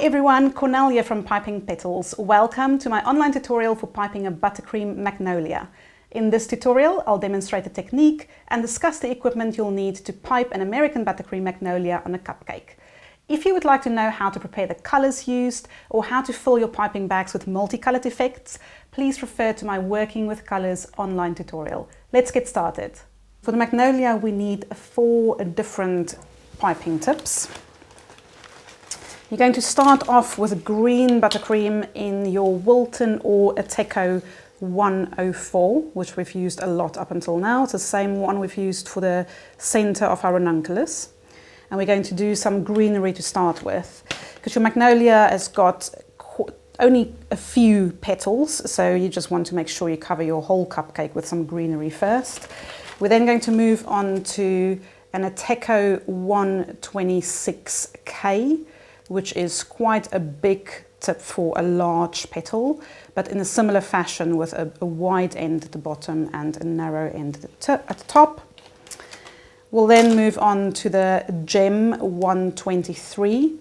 everyone, Cornelia from Piping Petals. Welcome to my online tutorial for piping a buttercream Magnolia. In this tutorial, I'll demonstrate the technique and discuss the equipment you'll need to pipe an American buttercream Magnolia on a cupcake. If you would like to know how to prepare the colors used or how to fill your piping bags with multicolored effects, please refer to my Working with Colors online tutorial. Let's get started. For the Magnolia, we need 4 different piping tips. You're going to start off with green buttercream in your Wilton or Ateco 104, which we've used a lot up until now. It's the same one we've used for the center of our ranunculus. And we're going to do some greenery to start with, because your Magnolia has got only a few petals, so you just want to make sure you cover your whole cupcake with some greenery first. We're then going to move on to an Ateco 126K, which is quite a big tip for a large petal, but in a similar fashion with a wide end at the bottom and a narrow end at the top. We'll then move on to the Gem 123,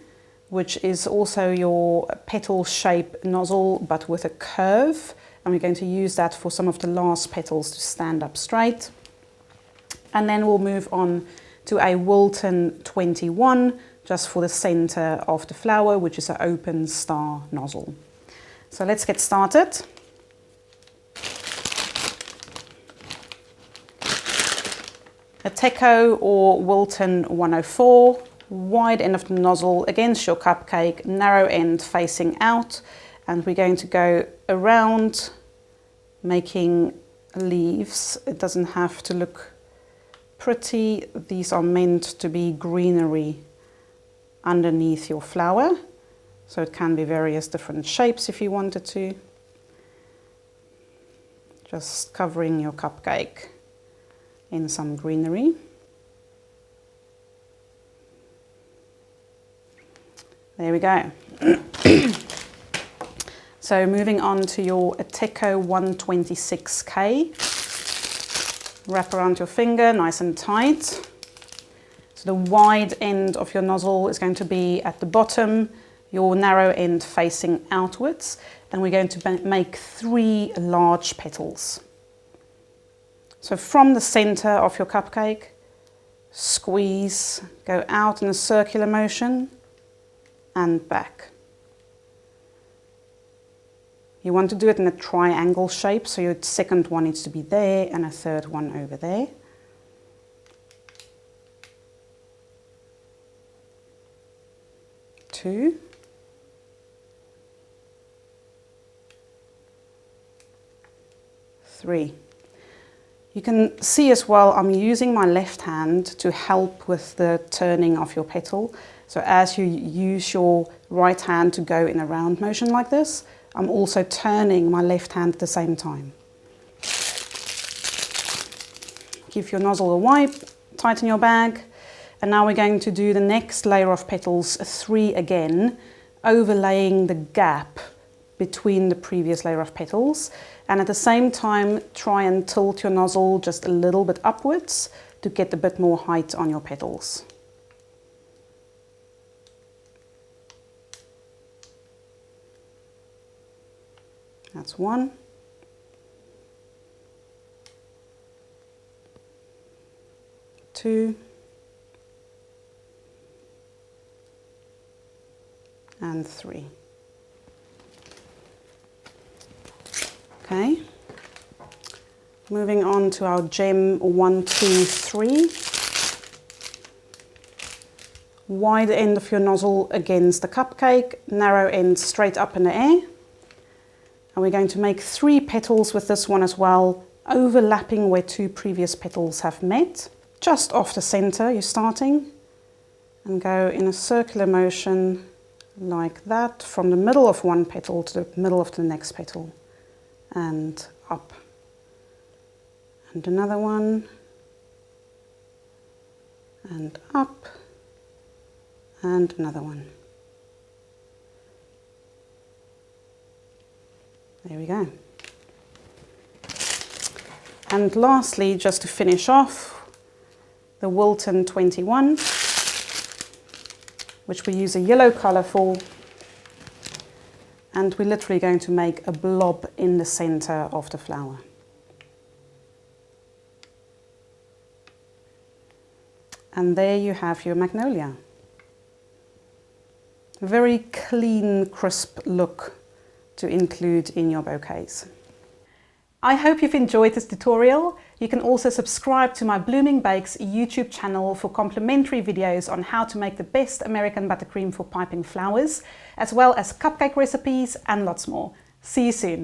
which is also your petal shape nozzle, but with a curve. And we're going to use that for some of the last petals to stand up straight. And then we'll move on to a Wilton 21, just for the center of the flower, which is an open star nozzle. So let's get started. Ateco or Wilton 104, wide end of the nozzle against your cupcake, narrow end facing out, and we're going to go around making leaves. It doesn't have to look pretty. These are meant to be greenery underneath your flower, so it can be various different shapes if you wanted to. Just covering your cupcake in some greenery. There we go. So moving on to your Ateco 126K. Wrap around your finger nice and tight. So the wide end of your nozzle is going to be at the bottom, your narrow end facing outwards, and we're going to make 3 large petals. So from the center of your cupcake, squeeze, go out in a circular motion and back. You want to do it in a triangle shape, so your second one needs to be there and a third one over there. Two. 3. You can see as well, I'm using my left hand to help with the turning of your petal. So as you use your right hand to go in a round motion like this, I'm also turning my left hand at the same time. Give your nozzle a wipe, tighten your bag, and now we're going to do the next layer of petals, 3 again, overlaying the gap between the previous layer of petals, and at the same time try and tilt your nozzle just a little bit upwards to get a bit more height on your petals. That's 1. Two. And 3. Okay, moving on to our Gem 123. Wide end of your nozzle against the cupcake, narrow end straight up in the air. And we're going to make 3 petals with this one as well, overlapping where 2 previous petals have met. Just off the center, you're starting, and go in a circular motion like that, from the middle of one petal to the middle of the next petal. And up. And another one. And up. And another one. There we go. And lastly, just to finish off, the Wilton 21, which we use a yellow color for, And we're literally going to make a blob in the center of the flower. And there you have your magnolia. A very clean, crisp look to include in your bouquets. I hope you've enjoyed this tutorial. You can also subscribe to my Blooming Bakes YouTube channel for complimentary videos on how to make the best American buttercream for piping flowers, as well as cupcake recipes and lots more. See you soon.